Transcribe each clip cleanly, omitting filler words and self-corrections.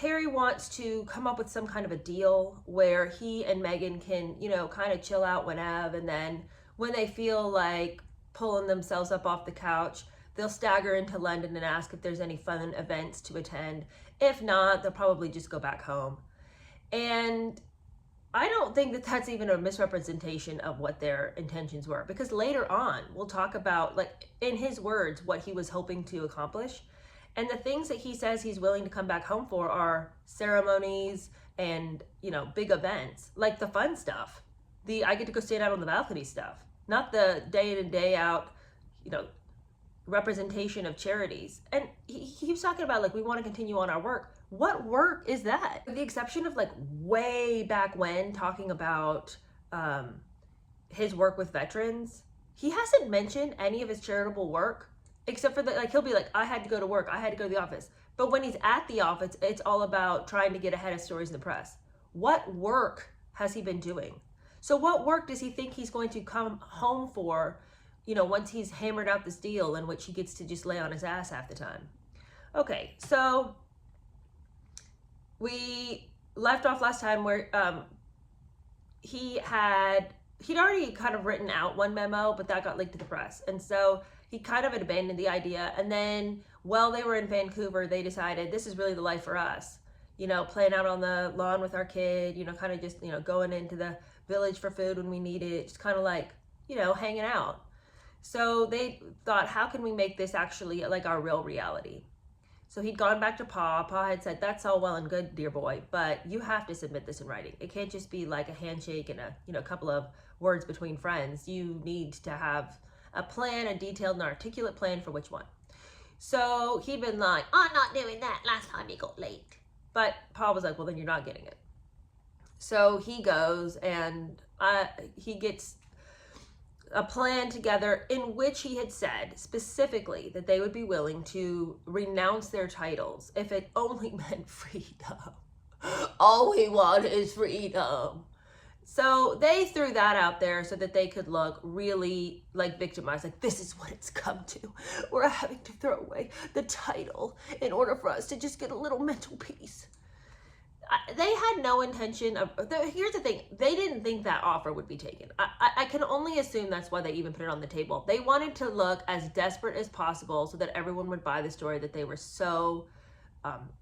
Harry wants to come up with some kind of a deal where he and Meghan can, kind of chill out whenever, and then when they feel like pulling themselves up off the couch, they'll stagger into London and ask if there's any fun events to attend. If not, they'll probably just go back home. And I don't think that that's even a misrepresentation of what their intentions were, because later on we'll talk about, like, in his words, what he was hoping to accomplish. And the things that he says he's willing to come back home for are ceremonies and, big events, like the fun stuff. I get to go stand out on the balcony stuff, not the day in and day out, representation of charities. And he keeps talking about, like, we want to continue on our work. What work is that? With the exception of, like, way back when, talking about his work with veterans, he hasn't mentioned any of his charitable work, except for that, he'll be like, I had to go to work, I had to go to the office. But when he's at the office, it's all about trying to get ahead of stories in the press. What work has he been doing? So what work does he think he's going to come home for, once he's hammered out this deal in which he gets to just lay on his ass half the time? Okay, so we left off last time where he'd already kind of written out one memo, but that got leaked to the press. And so he kind of had abandoned the idea. And then while they were in Vancouver, they decided this is really the life for us. Playing out on the lawn with our kid, kind of just, going into the village for food when we need it, just kind of like, hanging out. So they thought, how can we make this actually like our real reality? So he'd gone back to Pa. Pa had said, that's all well and good, dear boy, but you have to submit this in writing. It can't just be like a handshake and a couple of words between friends. You need to have a plan, a detailed and articulate plan for which one. So he'd been like, I'm not doing that. Last time it got leaked. But Pa was like, well, then you're not getting it. So he goes and he gets a plan together in which he had said specifically that they would be willing to renounce their titles if it only meant freedom. All we want is freedom. So they threw that out there so that they could look really like victimized, like, this is what it's come to. We're having to throw away the title in order for us to just get a little mental peace. They had no intention of, here's the thing, they didn't think that offer would be taken. I can only assume that's why they even put it on the table. They wanted to look as desperate as possible so that everyone would buy the story that they were so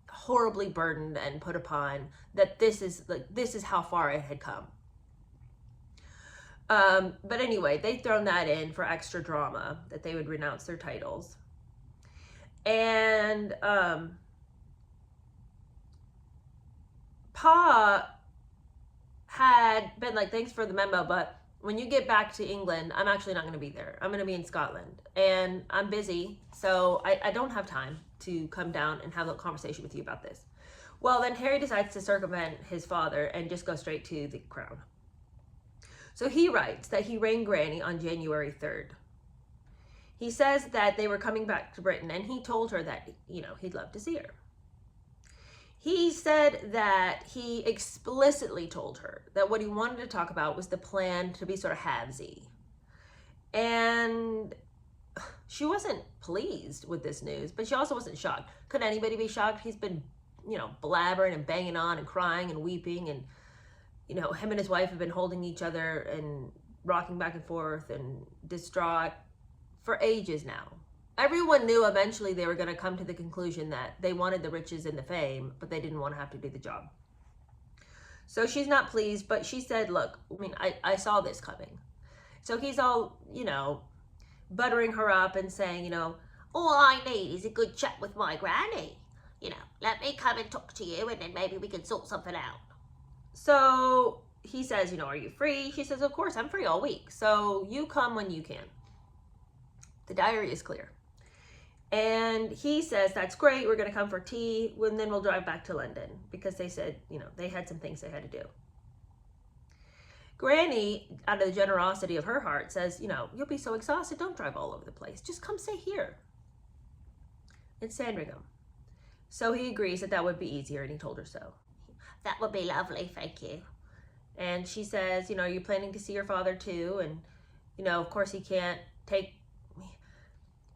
horribly burdened and put upon, that this is how far it had come. But anyway, they'd thrown that in for extra drama, that they would renounce their titles. And Pa had been like, thanks for the memo, but when you get back to England, I'm actually not going to be there. I'm going to be in Scotland, and I'm busy, so I don't have time to come down and have a conversation with you about this. Well, then Harry decides to circumvent his father and just go straight to the crown. So he writes that he rang Granny on January 3rd. He says that they were coming back to Britain, and he told her that, he'd love to see her. He said that he explicitly told her that what he wanted to talk about was the plan to be sort of halvesy. And she wasn't pleased with this news, but she also wasn't shocked. Could anybody be shocked? He's been, blabbering and banging on and crying and weeping, and him and his wife have been holding each other and rocking back and forth and distraught for ages now. Everyone knew eventually they were going to come to the conclusion that they wanted the riches and the fame, but they didn't want to have to do the job. So she's not pleased, but she said, look, I saw this coming. So he's all, buttering her up and saying, all I need is a good chat with my granny. Let me come and talk to you, and then maybe we can sort something out. So he says, are you free? She says, of course, I'm free all week. So you come when you can. The diary is clear. And he says, that's great. We're going to come for tea, and then we'll drive back to London, because they said, they had some things they had to do. Granny, out of the generosity of her heart, says, you'll be so exhausted. Don't drive all over the place. Just come stay here in Sandringham. So he agrees that would be easier, and he told her so. That would be lovely, thank you. And she says, are you planning to see your father too? And, of course he can't take,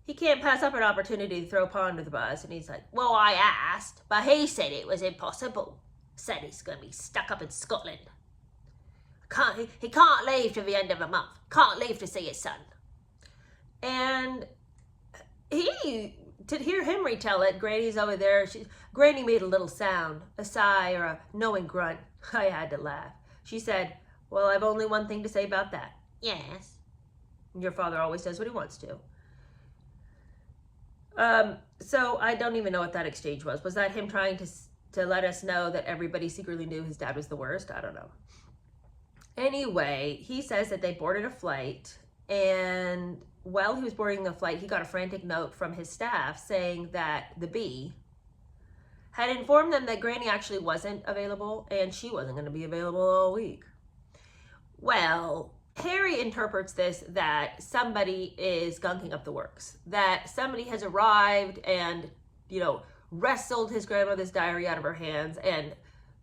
he can't pass up an opportunity to throw Pa under the bus. And he's like, well, I asked, but he said it was impossible. Said he's going to be stuck up in Scotland. He can't leave till the end of the month. Can't leave to see his son. And to hear him retell it, Granny's over there. Granny made a little sound, a sigh or a knowing grunt. I had to laugh. She said, well, I've only one thing to say about that. Yes. Your father always does what he wants to. So I don't even know what that exchange was. Was that him trying to let us know that everybody secretly knew his dad was the worst? I don't know. Anyway, he says that they boarded a flight, and while he was boarding the flight, he got a frantic note from his staff saying that the bee had informed them that Granny actually wasn't available, and she wasn't going to be available all week. Well, Harry interprets this that somebody is gunking up the works, that somebody has arrived and, wrestled his grandmother's diary out of her hands and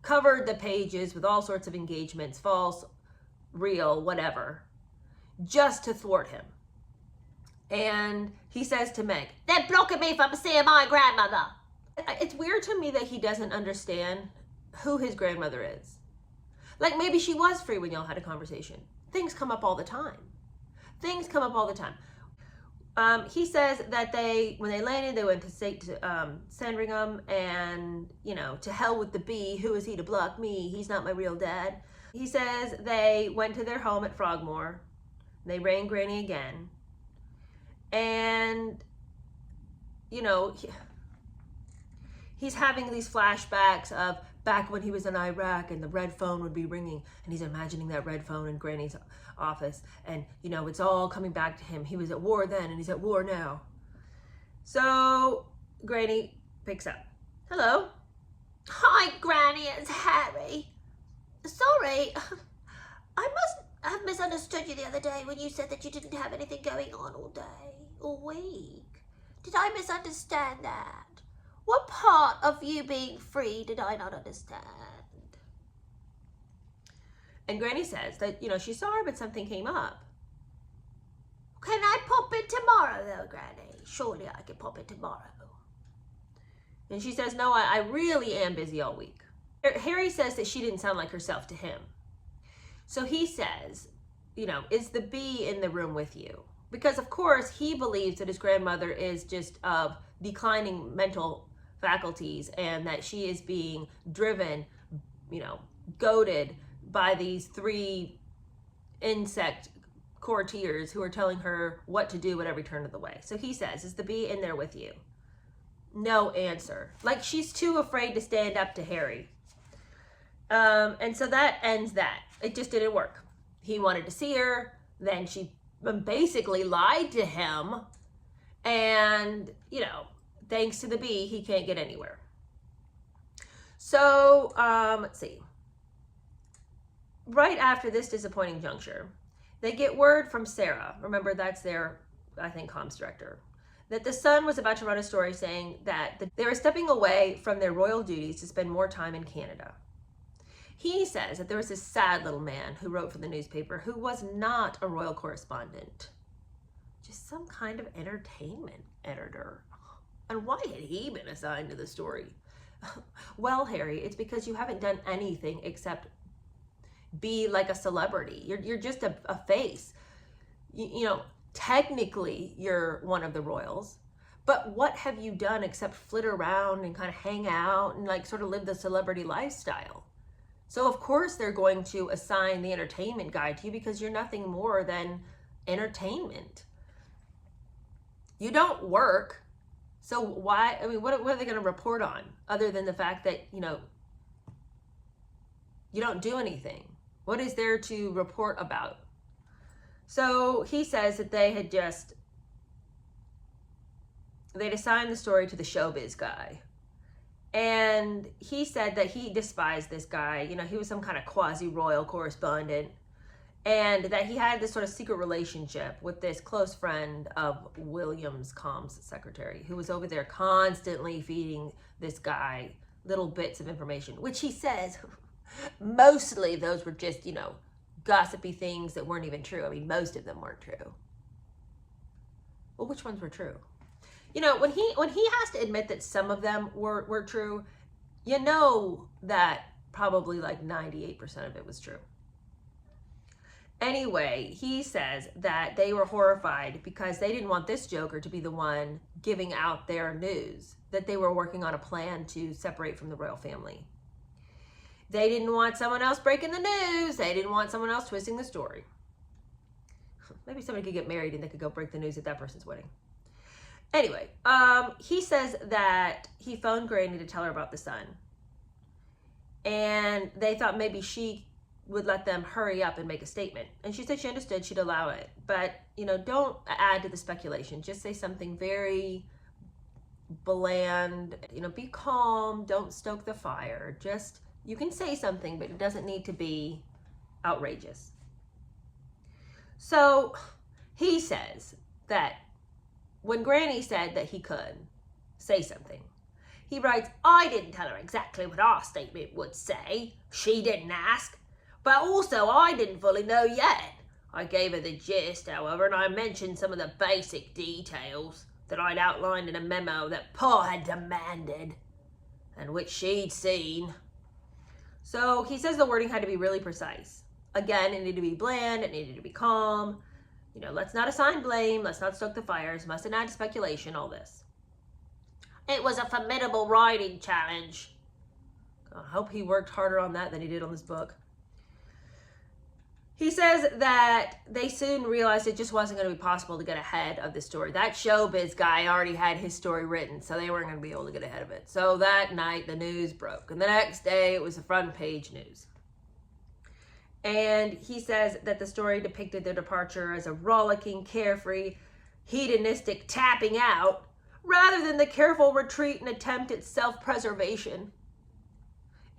covered the pages with all sorts of engagements, false, real, whatever, just to thwart him. And he says to Meg, they're blocking me from seeing my grandmother. It's weird to me that he doesn't understand who his grandmother is. Like, maybe she was free when y'all had a conversation. Things come up all the time. He says that when they landed, they went to Sandringham, and, to hell with the bee. Who is he to block me? He's not my real dad. He says they went to their home at Frogmore. They rang Granny again. And, he's having these flashbacks of back when he was in Iraq and the red phone would be ringing, and he's imagining that red phone in Granny's office, and it's all coming back to him. He was at war then and he's at war now. So Granny picks up. Hello. Hi, Granny, it's Harry. Sorry, I must have misunderstood you the other day when you said that you didn't have anything going on all day, all week. Did I misunderstand that? What part of you being free did I not understand? And Granny says that, she's sorry, but something came up. Can I pop in tomorrow, though, Granny? Surely I can pop in tomorrow. And she says, no, I really am busy all week. Harry says that she didn't sound like herself to him. So he says, is the bee in the room with you? Because, of course, he believes that his grandmother is just of declining mental faculties, and that she is being driven, goaded by these 3 insect courtiers who are telling her what to do at every turn of the way. So he says, is the bee in there with you? No answer. Like, she's too afraid to stand up to Harry. And so that ends that. It just didn't work. He wanted to see her. Then she basically lied to him. And, thanks to the bee, he can't get anywhere. So, let's see. Right after this disappointing juncture, they get word from Sarah. Remember, that's their, I think, comms director. That the Sun was about to run a story saying that they were stepping away from their royal duties to spend more time in Canada. He says that there was this sad little man who wrote for the newspaper who was not a royal correspondent. Just some kind of entertainment editor. And why had he been assigned to the story? Well, Harry, it's because you haven't done anything except be like a celebrity. You're just a face. Technically you're one of the royals, but what have you done except flit around and kind of hang out and like sort of live the celebrity lifestyle? So of course they're going to assign the entertainment guy to you because you're nothing more than entertainment. You don't work. So why, what are they going to report on other than the fact that, you don't do anything? What is there to report about? So he says that they'd assigned the story to the showbiz guy. And he said that he despised this guy. He was some kind of quasi-royal correspondent. And that he had this sort of secret relationship with this close friend of William's comms secretary, who was over there constantly feeding this guy little bits of information, which he says mostly those were just, gossipy things that weren't even true. Most of them weren't true. Well, which ones were true? You know, when he has to admit that some of them were true, you know that probably like 98% of it was true. Anyway, he says that they were horrified because they didn't want this joker to be the one giving out their news, that they were working on a plan to separate from the royal family. They didn't want someone else breaking the news. They didn't want someone else twisting the story. Maybe somebody could get married and they could go break the news at that person's wedding. Anyway, he says that he phoned Granny to tell her about the son. And they thought maybe she would let them hurry up and make a statement. And she said she understood, she'd allow it. But, you know, don't add to the speculation. Just say something very bland. You know, be calm. Don't stoke the fire. Just, you can say something, but it doesn't need to be outrageous. So he says that when Granny said that he could say something, he writes, I didn't tell her exactly what our statement would say. She didn't ask. But also, I didn't fully know yet. I gave her the gist, however, and I mentioned some of the basic details that I'd outlined in a memo that Pa had demanded and which she'd seen. So he says the wording had to be really precise. Again, it needed to be bland, it needed to be calm. You know, let's not assign blame, let's not stoke the fires, mustn't add to speculation, all this. It was a formidable writing challenge. I hope he worked harder on that than he did on this book. He says that they soon realized it just wasn't going to be possible to get ahead of the story. That showbiz guy already had his story written, so they weren't going to be able to get ahead of it. So that night, the news broke. And the next day, it was the front page news. And he says that the story depicted their departure as a rollicking, carefree, hedonistic tapping out, rather than the careful retreat and attempt at self-preservation.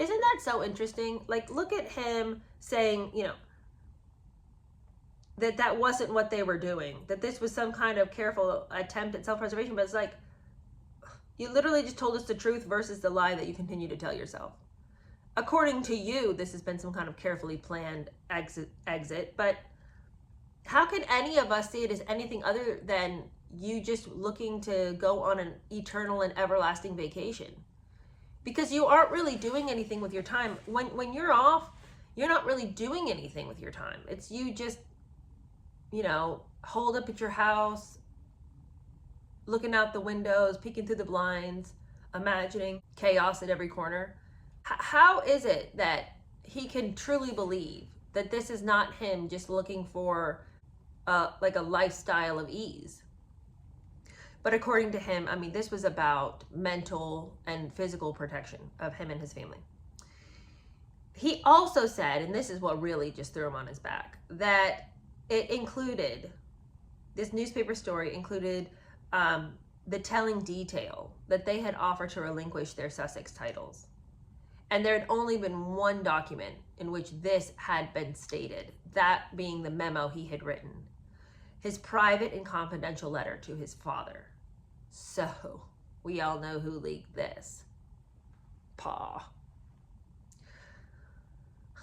Isn't that so interesting? Like, look at him saying, you know, that wasn't what they were doing, that this was some kind of careful attempt at self-preservation, but it's like, you literally just told us the truth versus the lie that you continue to tell yourself. According to you, this has been some kind of carefully planned exit, but how can any of us see it as anything other than you just looking to go on an eternal and everlasting vacation? Because you aren't really doing anything with your time. When you're off, you're not really doing anything with your time. It's you just, you know, holed up at your house, looking out the windows, peeking through the blinds, imagining chaos at every corner. How is it that he can truly believe that this is not him just looking for like a lifestyle of ease? But according to him, I mean, this was about mental and physical protection of him and his family. He also said, and this is what really just threw him on his back, that it included, this newspaper story included the telling detail that they had offered to relinquish their Sussex titles. And there had only been one document in which this had been stated, that being the memo he had written, his private and confidential letter to his father. So we all know who leaked this. Pa.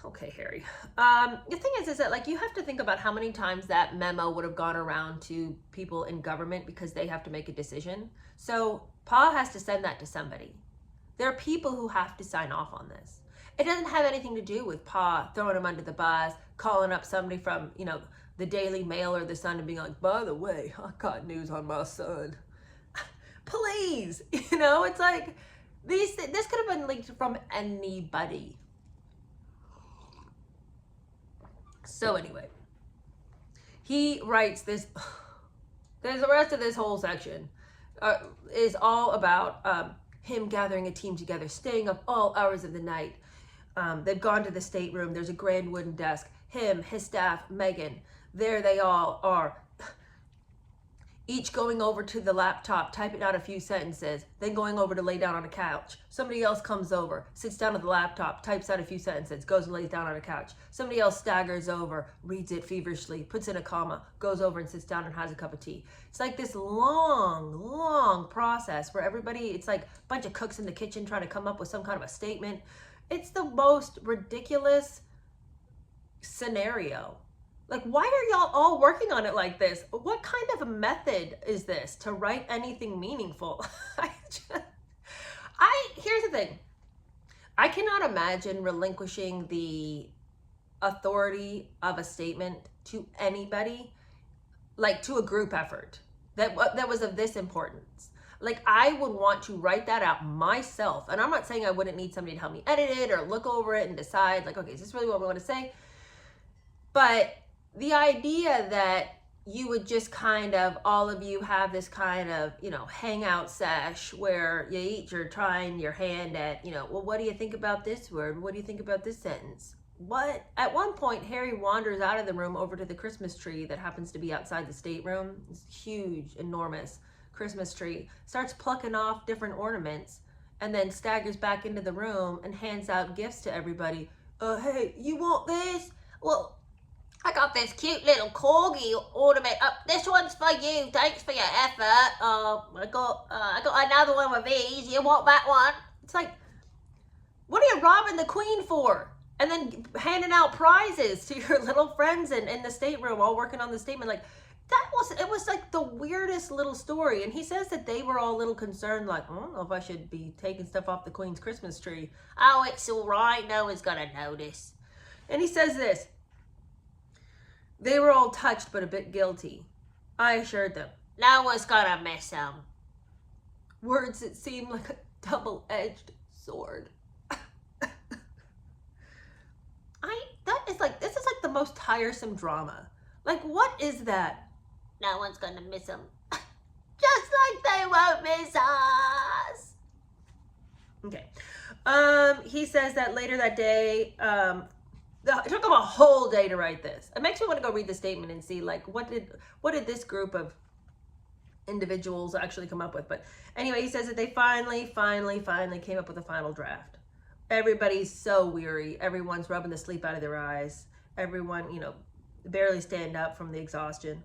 Okay, Harry. The thing is that, like, you have to think about how many times that memo would have gone around to people in government because they have to make a decision. So Pa has to send that to somebody. There are people who have to sign off on this. It doesn't have anything to do with Pa throwing him under the bus, calling up somebody from, you know, the Daily Mail or the Sun and being like, by the way, I got news on my son. Please, you know, it's like, this could have been leaked from anybody. So anyway, he writes this, there's the rest of this whole section is all about him gathering a team together, staying up all hours of the night. They've gone to the stateroom. There's a grand wooden desk. Him, his staff, Meghan, there they all are, each going over to the laptop, typing out a few sentences, then going over to lay down on a couch. Somebody else comes over, sits down at the laptop, types out a few sentences, goes and lays down on a couch. Somebody else staggers over, reads it feverishly, puts in a comma, goes over and sits down and has a cup of tea. It's like this long process where everybody, it's like a bunch of cooks in the kitchen trying to come up with some kind of a statement. It's the most ridiculous scenario. Like, why are y'all all working on it like this? What kind of a method is this to write anything meaningful? Here's the thing. I cannot imagine relinquishing the authority of a statement to anybody, like to a group effort that was of this importance. Like, I would want to write that out myself. And I'm not saying I wouldn't need somebody to help me edit it or look over it and decide, like, okay, is this really what we want to say? But the idea that you would just kind of, all of you have this kind of, hangout sesh where you each are trying your hand at, well, what do you think about this word? What do you think about this sentence? What? At one point, Harry wanders out of the room over to the Christmas tree that happens to be outside the stateroom. It's huge, enormous Christmas tree. Starts plucking off different ornaments and then staggers back into the room and hands out gifts to everybody. Hey, you want this? Well, I got this cute little corgi ornament. This one's for you. Thanks for your effort. I got another one with these. You want that one? It's like, what are you robbing the queen for? And then handing out prizes to your little friends in the stateroom, all working on the statement. Like, it was like the weirdest little story. And he says that they were all a little concerned, like, I don't know if I should be taking stuff off the queen's Christmas tree. Oh, it's all right. No one's gonna notice. And he says this. They were all touched but a bit guilty. I assured them, no one's gonna miss them. Words that seemed like a double-edged sword. This is like the most tiresome drama. Like, what is that? No one's gonna miss them. Just like they won't miss us. Okay. He says that later that day, it took him a whole day to write this. It makes me want to go read the statement and see, like, what did this group of individuals actually come up with. But anyway, he says that they finally came up with a final draft. Everybody's so weary. Everyone's rubbing the sleep out of their eyes. Everyone, barely stand up from the exhaustion.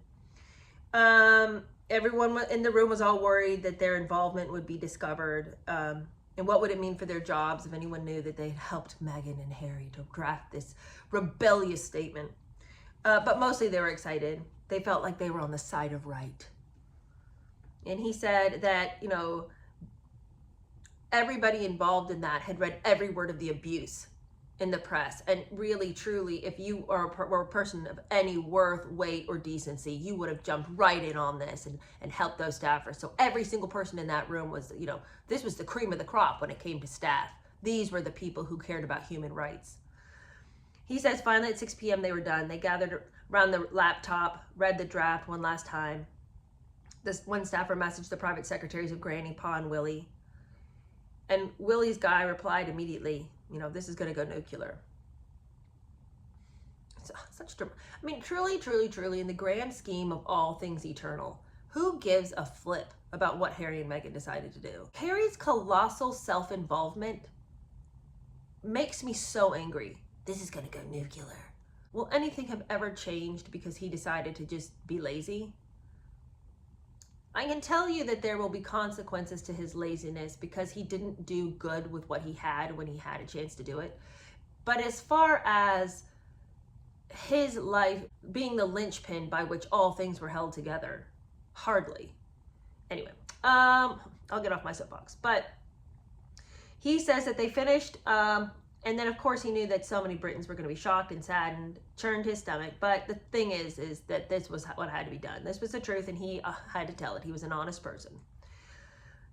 Everyone in the room was all worried that their involvement would be discovered. And what would it mean for their jobs if anyone knew that they had helped Meghan and Harry to draft this rebellious statement? But mostly they were excited. They felt like they were on the side of right. And he said that, everybody involved in that had read every word of the abuse in the press. And really, truly, if you were a person of any worth, weight, or decency, you would have jumped right in on this and helped those staffers. So every single person in that room was, this was the cream of the crop when it came to staff. These were the people who cared about human rights. He says finally at 6 p.m. they were done. They gathered around the laptop, read the draft one last time. This one staffer messaged the private secretaries of Granny, Pa, and Willie. And Willie's guy replied immediately, this is going to go nuclear. Truly, in the grand scheme of all things eternal, who gives a flip about what Harry and Meghan decided to do? Harry's colossal self-involvement makes me so angry. This is going to go nuclear. Will anything have ever changed because he decided to just be lazy? I can tell you that there will be consequences to his laziness because he didn't do good with what he had when he had a chance to do it. But as far as his life being the linchpin by which all things were held together, hardly. Anyway, I'll get off my soapbox. But he says that they finished, and then of course he knew that so many Britons were going to be shocked and saddened, churned his stomach. But the thing is that this was what had to be done. This was the truth, and he had to tell it. He was an honest person.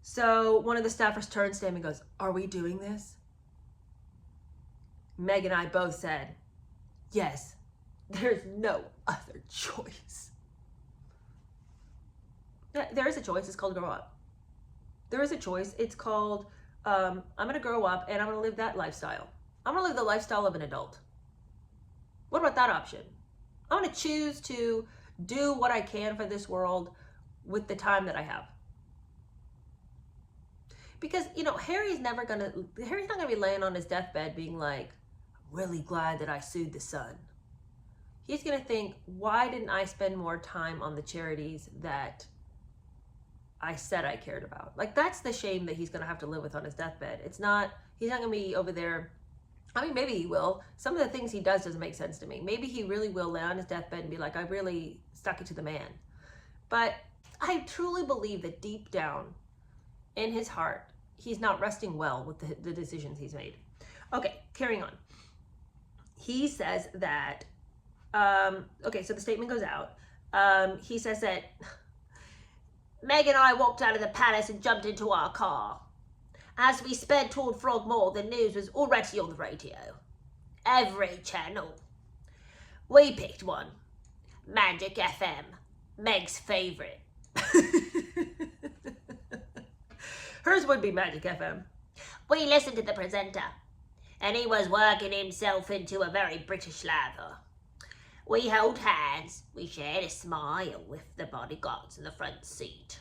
So one of the staffers turns to him and goes, "Are we doing this?" Meg and I both said, "Yes, there's no other choice." There is a choice. It's called grow up. There is a choice. It's called, I'm going to grow up and I'm going to live that lifestyle. I'm going to live the lifestyle of an adult. What about that option? I'm going to choose to do what I can for this world with the time that I have. Because, Harry's not going to be laying on his deathbed being like, "I'm really glad that I sued the Sun." He's going to think, why didn't I spend more time on the charities that I said I cared about? Like, that's the shame that he's going to have to live with on his deathbed. He's not going to be over there I mean, maybe he will. Some of the things he does doesn't make sense to me. Maybe he really will lay on his deathbed and be like, I really stuck it to the man. But I truly believe that deep down in his heart, he's not resting well with the decisions he's made. Okay, carrying on. He says that, okay, so the statement goes out. He says that Meg and I walked out of the palace and jumped into our car. As we sped toward Frogmore, the news was already on the radio. Every channel. We picked one. Magic FM. Meg's favourite. Hers would be Magic FM. We listened to the presenter, and he was working himself into a very British lather. We held hands, we shared a smile with the bodyguards in the front seat,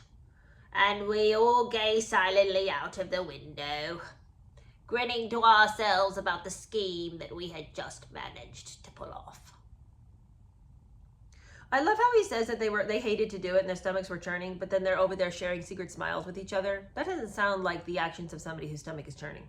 and we all gazed silently out of the window, grinning to ourselves about the scheme that we had just managed to pull off. I love how he says that they hated to do it and their stomachs were churning, but then they're over there sharing secret smiles with each other. That doesn't sound like the actions of somebody whose stomach is churning.